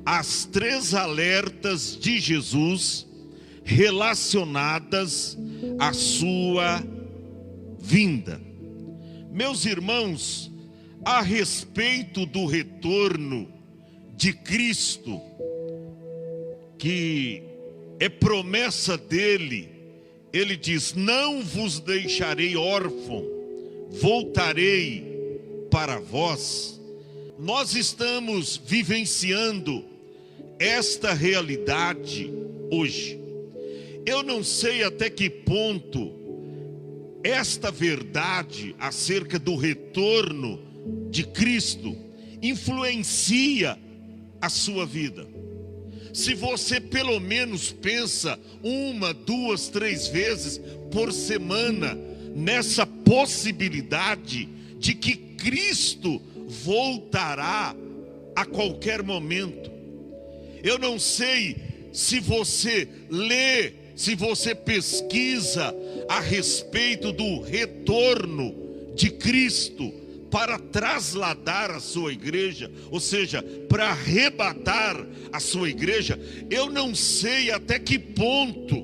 as 3 alertas de Jesus relacionadas à sua vinda. Meus irmãos, a respeito do retorno de Cristo, que é promessa dele, ele diz: não vos deixarei órfão, voltarei para vós. Nós estamos vivenciando esta realidade hoje. Eu não sei até que ponto esta verdade acerca do retorno de Cristo influencia a sua vida. Se você pelo menos pensa 1, 2, 3 vezes por semana nessa possibilidade de que Cristo voltará a qualquer momento. Eu não sei se você lê, se você pesquisa a respeito do retorno de Cristo para trasladar a sua igreja, ou seja, para arrebatar a sua igreja. Eu não sei até que ponto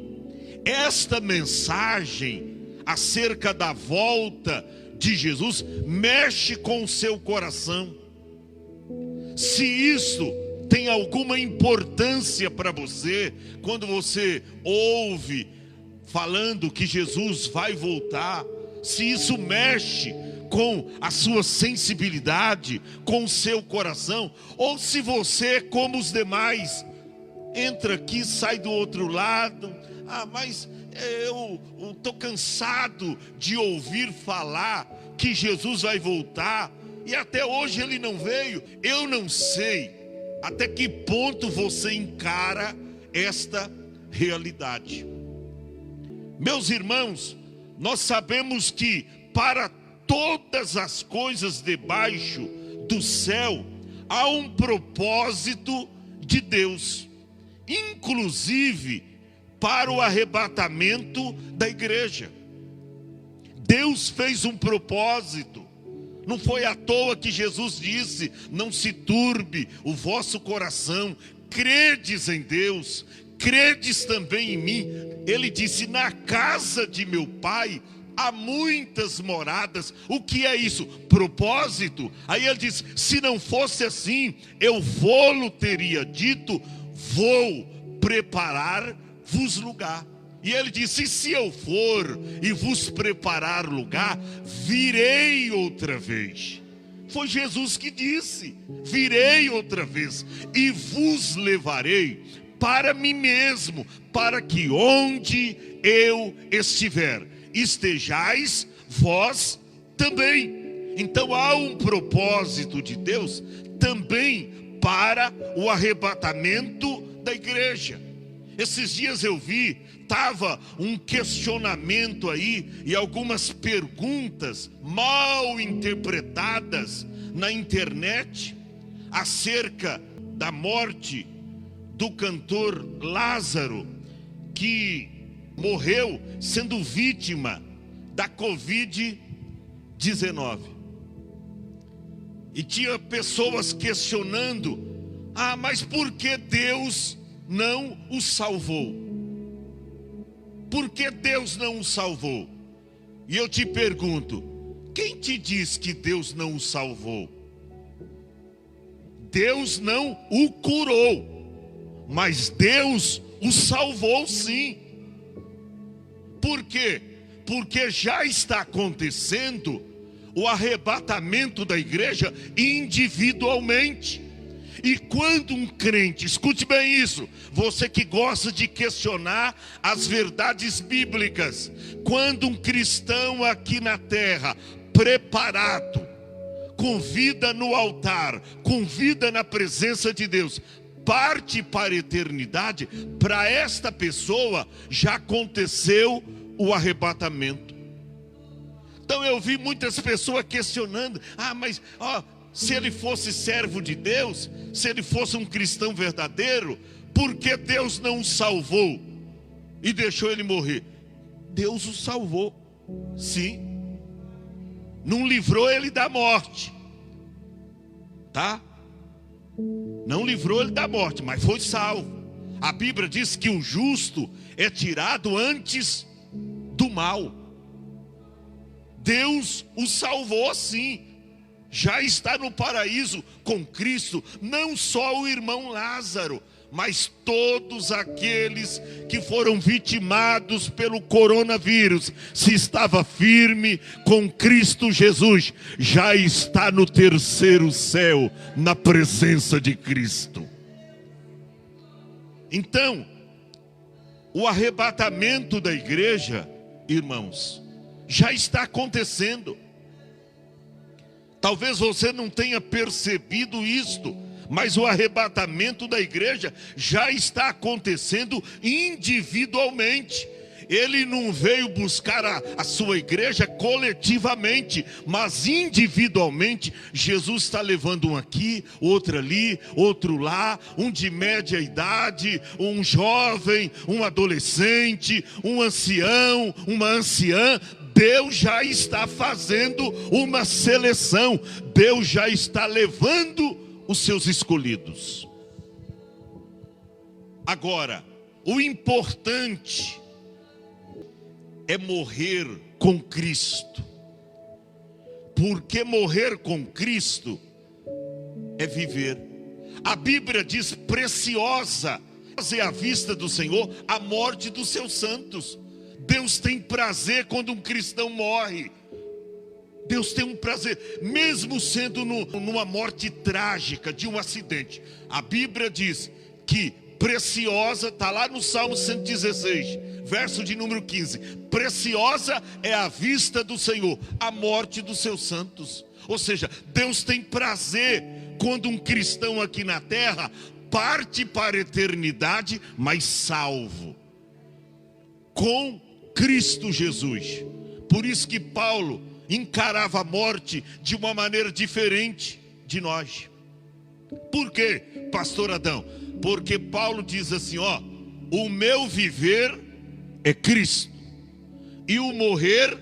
esta mensagem acerca da volta de Jesus mexe com o seu coração. Se isso tem alguma importância para você, quando você ouve falando que Jesus vai voltar, se isso mexe com a sua sensibilidade, com o seu coração, ou se você, como os demais, entra aqui, sai do outro lado. Mas eu estou cansado de ouvir falar que Jesus vai voltar, e até hoje ele não veio. Eu não sei até que ponto você encara esta realidade. Meus irmãos, nós sabemos que para todas as coisas debaixo do céu há um propósito de Deus, inclusive para o arrebatamento da igreja. Deus fez um propósito. Não foi à toa que Jesus disse: não se turbe o vosso coração, credes em Deus, credes também em mim. Ele disse: na casa de meu pai há muitas moradas. O que é isso? Propósito. Aí ele diz: se não fosse assim, eu vou-lo teria dito, vou preparar-vos lugar. E ele disse: se eu for e vos preparar lugar, virei outra vez. Foi Jesus que disse: virei outra vez e vos levarei para mim mesmo, para que onde eu estiver, estejais vós também. Então há um propósito de Deus também para o arrebatamento da igreja. Esses dias eu vi, estava um questionamento aí e algumas perguntas mal interpretadas na internet acerca da morte do cantor Lázaro, que morreu sendo vítima da Covid-19. E tinha pessoas questionando: mas por que Deus não o salvou? Por que Deus não o salvou? E eu te pergunto: quem te diz que Deus não o salvou? Deus não o curou, mas Deus o salvou sim. Por quê? Porque já está acontecendo o arrebatamento da igreja individualmente. E quando um crente, escute bem isso, você que gosta de questionar as verdades bíblicas, quando um cristão aqui na terra, preparado, com vida no altar, com vida na presença de Deus, parte para a eternidade, para esta pessoa já aconteceu o arrebatamento. Então eu vi muitas pessoas questionando: mas se ele fosse servo de Deus, se ele fosse um cristão verdadeiro, por que Deus não o salvou e deixou ele morrer? Deus o salvou, sim. Não livrou ele da morte, tá? Não livrou ele da morte, mas foi salvo. A Bíblia diz que o justo é tirado antes do mal. Deus o salvou sim. Já está no paraíso com Cristo, não só o irmão Lázaro, mas todos aqueles que foram vitimados pelo coronavírus. Se estava firme com Cristo Jesus, já está no terceiro céu, na presença de Cristo. Então, o arrebatamento da igreja, irmãos, já está acontecendo. Talvez você não tenha percebido isto, mas o arrebatamento da igreja já está acontecendo individualmente. Ele não veio buscar a sua igreja coletivamente, mas individualmente. Jesus está levando um aqui, outro ali, outro lá, um de média idade, um jovem, um adolescente, um ancião, uma anciã. Deus já está fazendo uma seleção. Deus já está levando os seus escolhidos. Agora, o importante é morrer com Cristo. Porque morrer com Cristo é viver. A Bíblia diz: preciosa é à vista do Senhor a morte dos seus santos. Deus tem prazer quando um cristão morre. Deus tem um prazer, mesmo sendo numa morte trágica, de um acidente. A Bíblia diz que preciosa, está lá no Salmo 116, verso de número 15. Preciosa é a vista do Senhor a morte dos seus santos. Ou seja, Deus tem prazer quando um cristão aqui na terra parte para a eternidade, mas salvo com Cristo Jesus. Por isso que Paulo encarava a morte de uma maneira diferente de nós. Por quê, pastor Adão? Porque Paulo diz assim, ó: o meu viver é Cristo e o morrer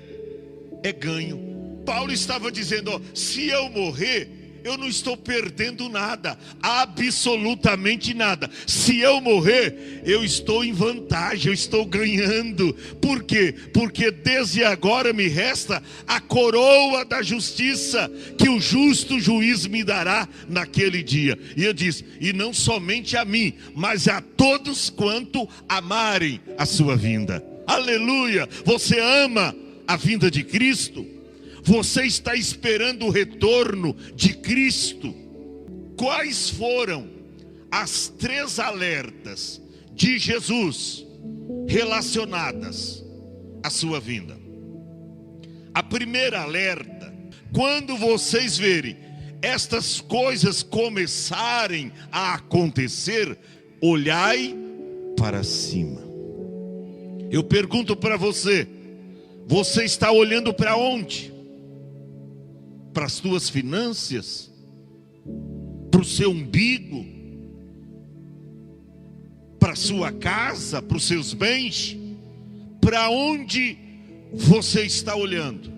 é ganho. Paulo estava dizendo, ó, se eu morrer, eu não estou perdendo nada, absolutamente nada. Se eu morrer, eu estou em vantagem, eu estou ganhando. Por quê? Porque desde agora me resta a coroa da justiça, que o justo juiz me dará naquele dia. E eu disse, e não somente a mim, mas a todos quanto amarem a sua vinda. Aleluia! Você ama a vinda de Cristo? Você está esperando o retorno de Cristo? Quais foram as 3 alertas de Jesus relacionadas à sua vinda? A primeira alerta: quando vocês verem estas coisas começarem a acontecer, olhai para cima. Eu pergunto para você, você está olhando para onde? Para as tuas finanças? Para o seu umbigo? Para a sua casa? Para os seus bens? Para onde você está olhando?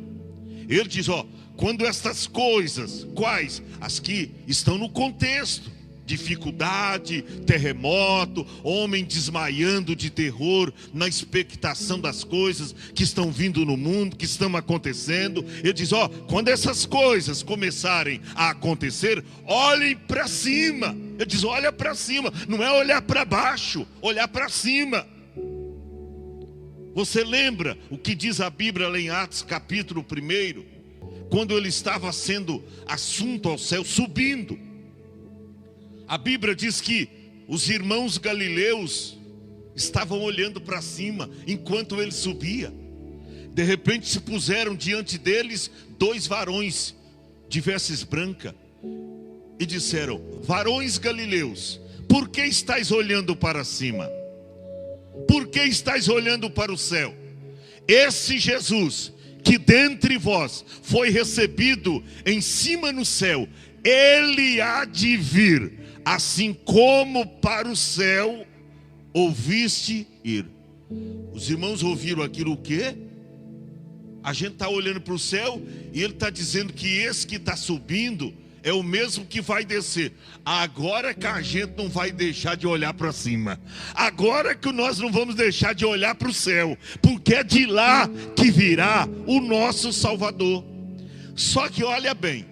Ele diz, ó, quando estas coisas, quais? As que estão no contexto: dificuldade, terremoto, homem desmaiando de terror, na expectação das coisas que estão vindo no mundo, que estão acontecendo. Ele diz, ó, quando essas coisas começarem a acontecer, olhem para cima. Ele diz, olha para cima, não é olhar para baixo, olhar para cima. Você lembra o que diz a Bíblia lá em Atos capítulo 1, quando ele estava sendo assunto ao céu, subindo? A Bíblia diz que os irmãos galileus estavam olhando para cima enquanto ele subia. De repente se puseram diante deles 2 varões de vestes brancas e disseram, varões galileus, por que estáis olhando para cima? Por que estáis olhando para o céu? Esse Jesus que dentre vós foi recebido em cima no céu, ele há de vir, assim como para o céu ouviste ir. Os irmãos ouviram aquilo o quê? A gente está olhando para o céu e ele está dizendo que esse que está subindo é o mesmo que vai descer. Agora que a gente não vai deixar de olhar para cima. Agora que nós não vamos deixar de olhar para o céu. Porque é de lá que virá o nosso Salvador. Só que olha bem.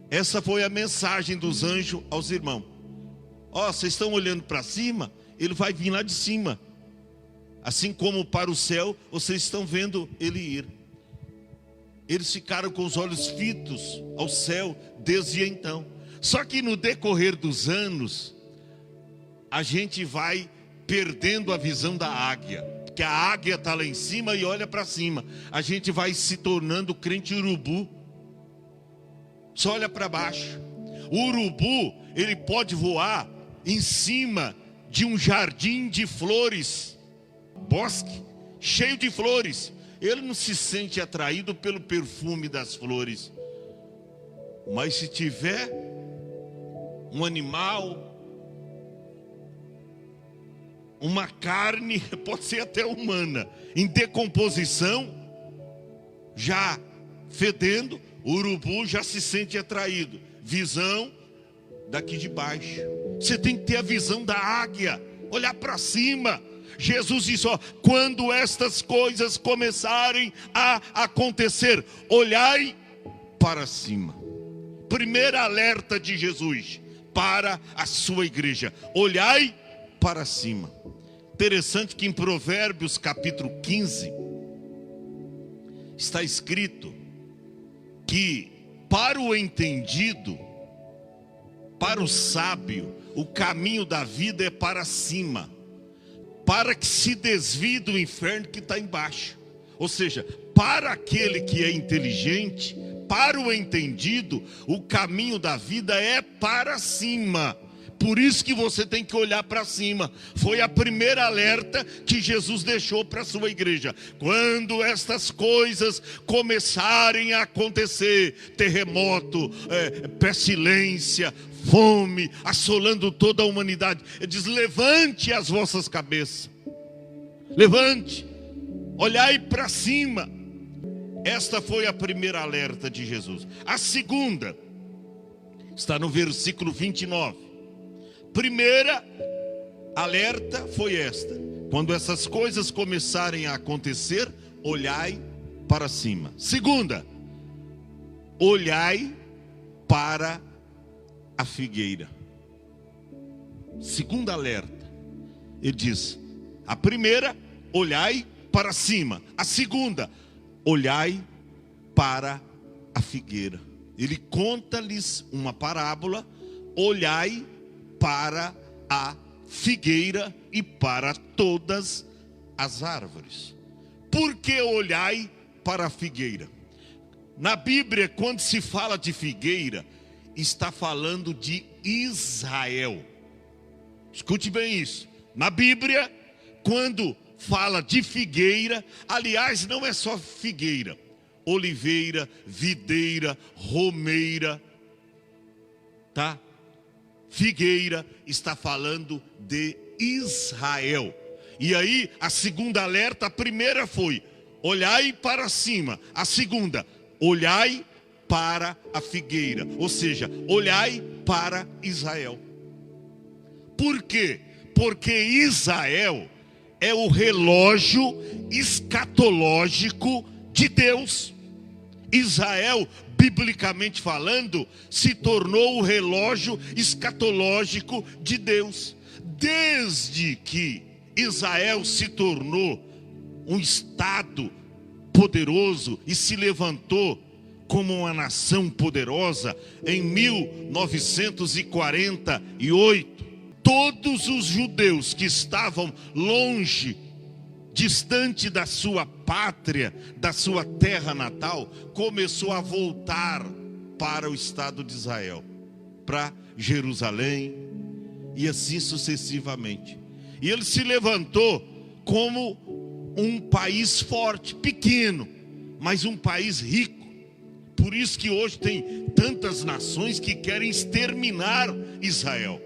Essa foi a mensagem dos anjos aos irmãos. Ó, vocês estão olhando para cima? Ele vai vir lá de cima. Assim como para o céu, vocês estão vendo ele ir. Eles ficaram com os olhos fitos ao céu desde então. Só que no decorrer dos anos, a gente vai perdendo a visão da águia. Porque a águia está lá em cima e olha para cima. A gente vai se tornando crente urubu. Só olha para baixo. O urubu, ele pode voar em cima de um jardim de flores. Bosque cheio de flores. Ele não se sente atraído pelo perfume das flores. Mas se tiver um animal, uma carne, pode ser até humana, em decomposição, já fedendo, o urubu já se sente atraído. Visão daqui de baixo. Você tem que ter a visão da águia, olhar para cima. Jesus disse, ó, quando estas coisas começarem a acontecer, olhai para cima. Primeiro alerta de Jesus para a sua igreja, olhai para cima. Interessante que em Provérbios capítulo 15 está escrito que para o entendido, para o sábio, o caminho da vida é para cima, para que se desvie do inferno que está embaixo. Ou seja, para aquele que é inteligente, para o entendido, o caminho da vida é para cima. Por isso que você tem que olhar para cima. Foi a primeira alerta que Jesus deixou para a sua igreja. Quando estas coisas começarem a acontecer, terremoto, pestilência, fome, assolando toda a humanidade, ele diz, levante as vossas cabeças. Levante, olhai para cima. Esta foi a primeira alerta de Jesus. A segunda está no versículo 29. Primeira alerta foi esta: quando essas coisas começarem a acontecer, olhai para cima. Segunda, olhai para a figueira. Segunda alerta. Ele diz: a primeira, olhai para cima. A segunda, olhai para a figueira. Ele conta-lhes uma parábola: olhai para a figueira e para todas as árvores. Por que olhai para a figueira? Na Bíblia, quando se fala de figueira, está falando de Israel. Escute bem isso. Na Bíblia, quando fala de figueira, aliás, não é só figueira, oliveira, videira, romeira, tá? Figueira está falando de Israel. E aí a segunda alerta, a primeira foi: olhai para cima. A segunda, olhai para a figueira. Ou seja, olhai para Israel. Por quê? Porque Israel é o relógio escatológico de Deus. Israel, biblicamente falando, se tornou o relógio escatológico de Deus. Desde que Israel se tornou um estado poderoso e se levantou como uma nação poderosa em 1948, todos os judeus que estavam longe, distante da sua pátria, da sua terra natal, começou a voltar para o estado de Israel, para Jerusalém e assim sucessivamente. E ele se levantou como um país forte, pequeno, mas um país rico. Por isso que hoje tem tantas nações que querem exterminar Israel.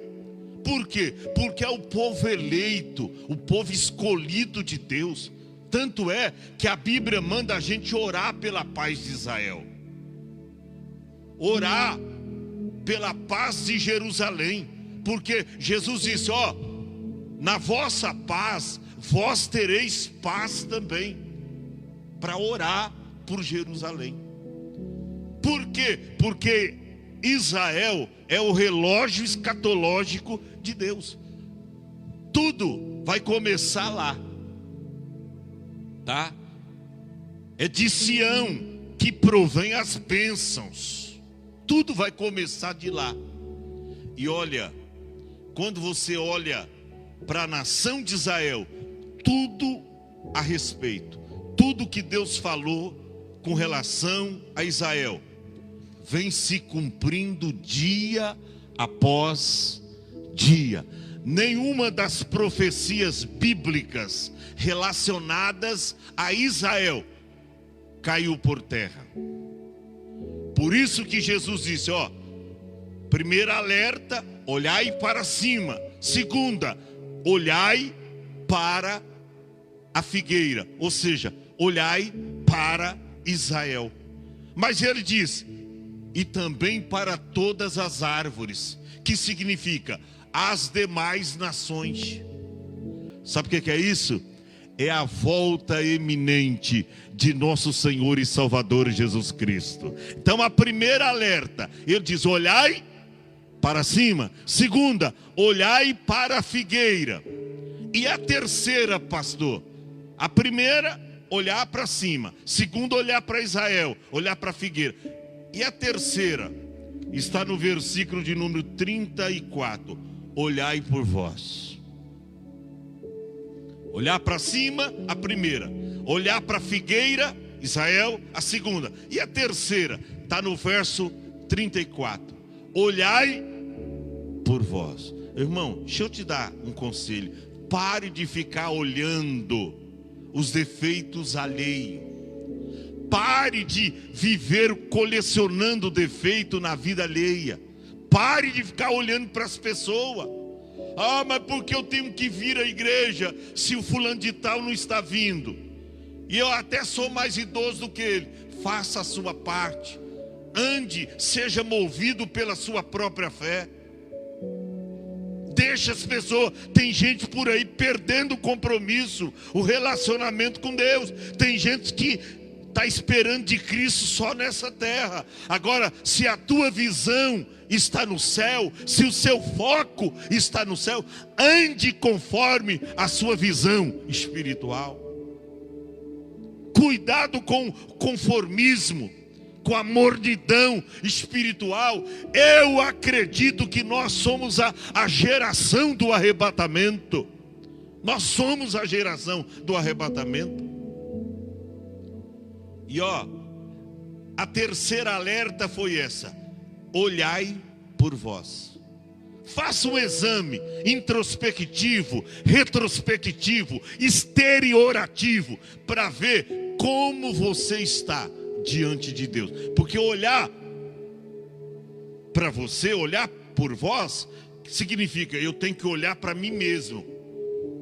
Por quê? Porque é o povo eleito, o povo escolhido de Deus. Tanto é que a Bíblia manda a gente orar pela paz de Israel. Orar pela paz de Jerusalém, porque Jesus disse: ó, na vossa paz, vós tereis paz também, para orar por Jerusalém. Por quê? Porque Israel é o relógio escatológico de Deus. Tudo vai começar lá, tá? É de Sião que provém as bênçãos. Tudo vai começar de lá. E olha, quando você olha para a nação de Israel, tudo a respeito, tudo que Deus falou com relação a Israel, vem se cumprindo dia após dia. Nenhuma das profecias bíblicas relacionadas a Israel caiu por terra. Por isso que Jesus disse, ó, primeira alerta, olhai para cima. Segunda, olhai para a figueira, ou seja, olhai para Israel. Mas ele diz, e também para todas as árvores, que significa as demais nações. Sabe o que é isso? É a volta eminente de nosso Senhor e Salvador Jesus Cristo. Então a primeira alerta, ele diz, olhai para cima. Segunda, olhai para a figueira. E a terceira, pastor? A primeira, olhar para cima. Segunda, olhar para Israel, olhar para a figueira. E a terceira, está no versículo de número 34. Olhai por vós. Olhar para cima, a primeira. Olhar para a figueira, Israel, a segunda. E a terceira, está no verso 34. Olhai por vós. Irmão, deixa eu te dar um conselho. Pare de ficar olhando os defeitos alheios. Pare de viver colecionando defeito na vida alheia. Pare de ficar olhando para as pessoas. Ah, mas por que eu tenho que vir à igreja se o fulano de tal não está vindo? E eu até sou mais idoso do que ele. Faça a sua parte. Ande, seja movido pela sua própria fé. Deixa as pessoas. Tem gente por aí perdendo o compromisso, o relacionamento com Deus. Tem gente que está esperando de Cristo só nessa terra. Agora, se a tua visão está no céu, se o seu foco está no céu, ande conforme a sua visão espiritual. Cuidado com conformismo, com a mordidão espiritual. Eu acredito que nós somos a geração do arrebatamento. Nós somos a geração do arrebatamento. E ó, a terceira alerta foi essa: olhai por vós. Faça um exame introspectivo, retrospectivo, exteriorativo, para ver como você está diante de Deus. Porque olhar para você, olhar por vós, significa eu tenho que olhar para mim mesmo.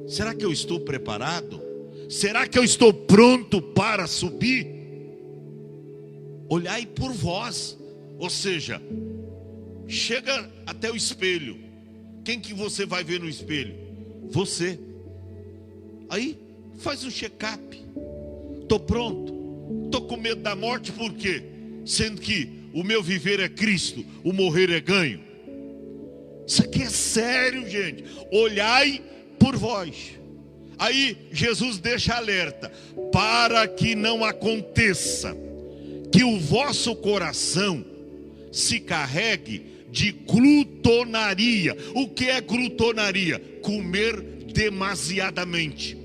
Será que eu estou preparado? Será que eu estou pronto para subir? Olhai por vós, ou seja, chega até o espelho. Quem que você vai ver no espelho? Você. Aí faz um check-up. Estou pronto? Estou com medo da morte, por quê? Sendo que o meu viver é Cristo, o morrer é ganho. Isso aqui é sério, gente. Olhai por vós. Aí Jesus deixa alerta: para que não aconteça que o vosso coração se carregue de glutonaria. O que é glutonaria? Comer demasiadamente,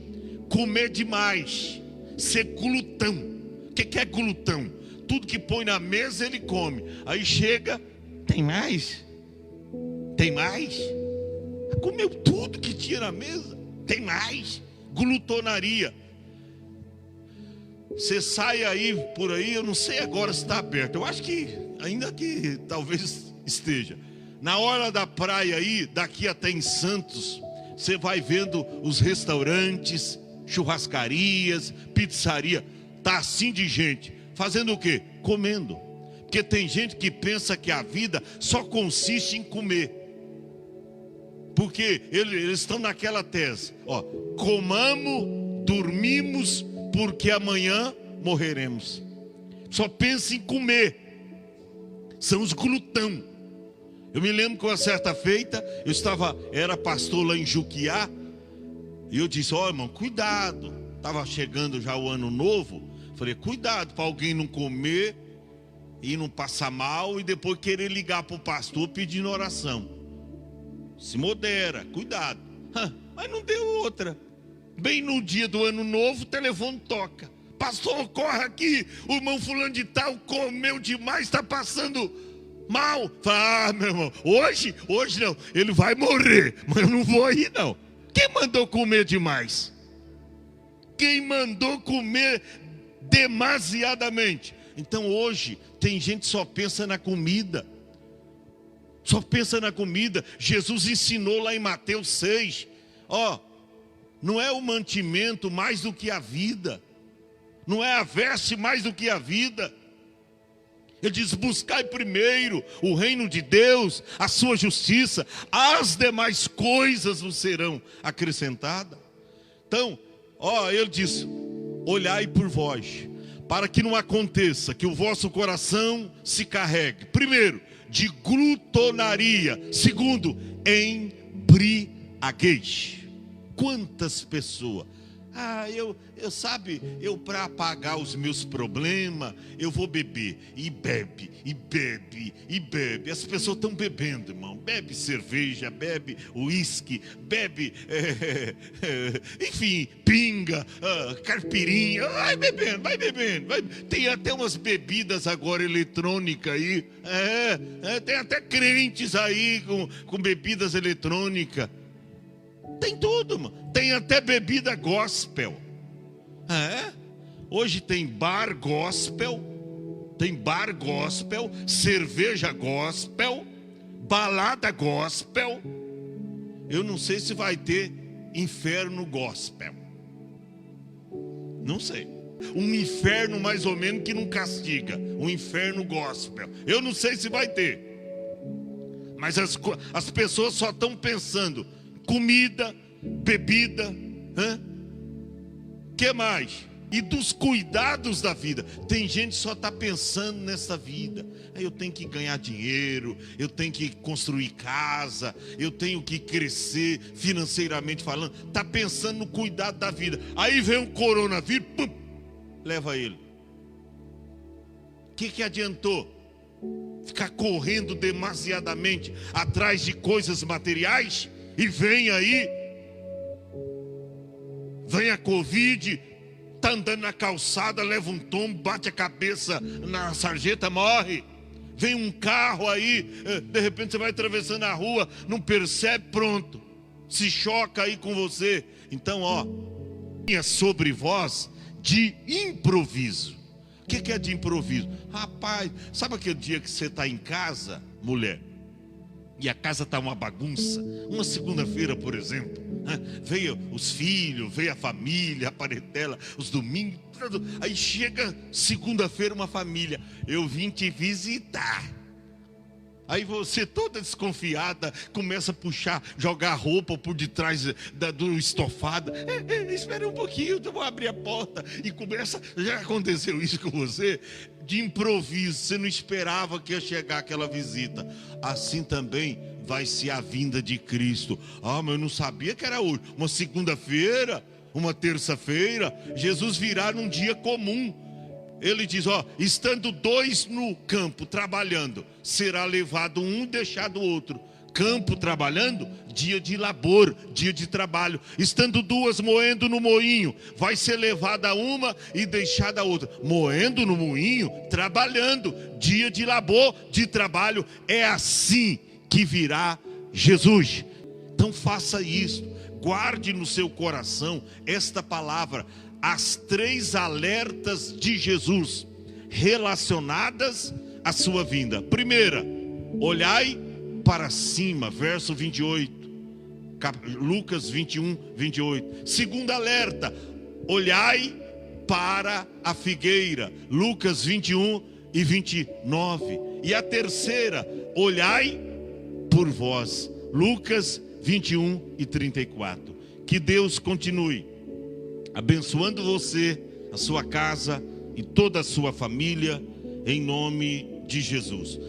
comer demais, ser glutão. O que é glutão? Tudo que põe na mesa ele come. Aí chega, tem mais? Tem mais? Comeu tudo que tinha na mesa, tem mais? Glutonaria. Você sai aí, por aí, eu não sei agora se está aberto. Eu acho que, ainda que talvez esteja. Na hora da praia aí, daqui até em Santos, você vai vendo os restaurantes, churrascarias, pizzaria. Tá assim de gente. Fazendo o quê? Comendo. Porque tem gente que pensa que a vida só consiste em comer. Porque eles estão naquela tese, ó, comamos, dormimos, porque amanhã morreremos. Só pensa em comer. São os glutão. Eu me lembro que uma certa feita, era pastor lá em Juquiá, e eu disse, ó, irmão, cuidado. Estava chegando já o ano novo. Falei, cuidado para alguém não comer e não passar mal e depois querer ligar para o pastor pedindo oração. Se modera, cuidado. Mas não deu outra. Bem no dia do ano novo, o telefone toca. Pastor, corre aqui, o irmão fulano de tal comeu demais, está passando mal. Fala, meu irmão, hoje não, ele vai morrer, mas eu não vou aí não. Quem mandou comer demais? Quem mandou comer demasiadamente? Então hoje tem gente que só pensa na comida. Só pensa na comida. Jesus ensinou lá em Mateus 6. Ó, não é o mantimento mais do que a vida. Não é a veste mais do que a vida. Ele diz, buscai primeiro o reino de Deus, a sua justiça, as demais coisas vos serão acrescentadas. Então, ó, ele diz, olhai por vós, para que não aconteça que o vosso coração se carregue, primeiro, de glutonaria, segundo, embriaguez. Quantas pessoas, eu para apagar os meus problemas, eu vou beber, e bebe, e bebe, e bebe. As pessoas estão bebendo, irmão, bebe cerveja, bebe uísque, bebe, enfim, pinga, caipirinha, vai bebendo, vai. Tem até umas bebidas agora eletrônicas aí, tem até crentes aí com bebidas eletrônicas. Tem tudo, mano. Tem até bebida gospel. Hoje tem bar gospel, cerveja gospel, balada gospel. Eu não sei se vai ter inferno gospel. Não sei. Um inferno mais ou menos que não castiga. Um inferno gospel. Eu não sei se vai ter. Mas as pessoas só estão pensando comida, bebida, que mais? E dos cuidados da vida. Tem gente que só está pensando nessa vida. Eu tenho que ganhar dinheiro, eu tenho que construir casa, eu tenho que crescer financeiramente falando. Está pensando no cuidado da vida. Aí vem o coronavírus, pum, leva ele. O que adiantou? Ficar correndo demasiadamente atrás de coisas materiais? E vem aí, vem a Covid, está andando na calçada, leva um tombo, bate a cabeça na sarjeta, morre. Vem um carro aí, de repente você vai atravessando a rua, não percebe, pronto, se choca aí com você. Então, ó, é sobre vós de improviso. O que é de improviso? Rapaz, sabe aquele dia que você está em casa, mulher? E a casa está uma bagunça. Uma segunda-feira, por exemplo, veio os filhos, veio a família, a parentela, os domingos. Aí chega segunda-feira uma família. Eu vim te visitar. Aí você toda desconfiada começa a puxar, jogar roupa por detrás do estofado. Espera um pouquinho, eu vou abrir a porta. E começa, já aconteceu isso com você? De improviso, você não esperava que ia chegar aquela visita. Assim também vai ser a vinda de Cristo. Mas eu não sabia que era hoje. Uma segunda-feira, uma terça-feira, Jesus virá num dia comum. Ele diz, estando dois no campo trabalhando, será levado um e deixado o outro. Campo trabalhando, dia de labor, dia de trabalho. Estando duas moendo no moinho, vai ser levada uma e deixada a outra. Moendo no moinho, trabalhando, dia de labor, de trabalho. É assim que virá Jesus. Então faça isso, guarde no seu coração esta palavra. As três alertas de Jesus relacionadas à sua vinda. Primeira, olhai para cima, verso 28, Lucas 21, 28. Segunda alerta, olhai para a figueira, Lucas 21, e 29. E a terceira, olhai por vós. Lucas 21 e 34. Que Deus continue abençoando você, a sua casa e toda a sua família, em nome de Jesus.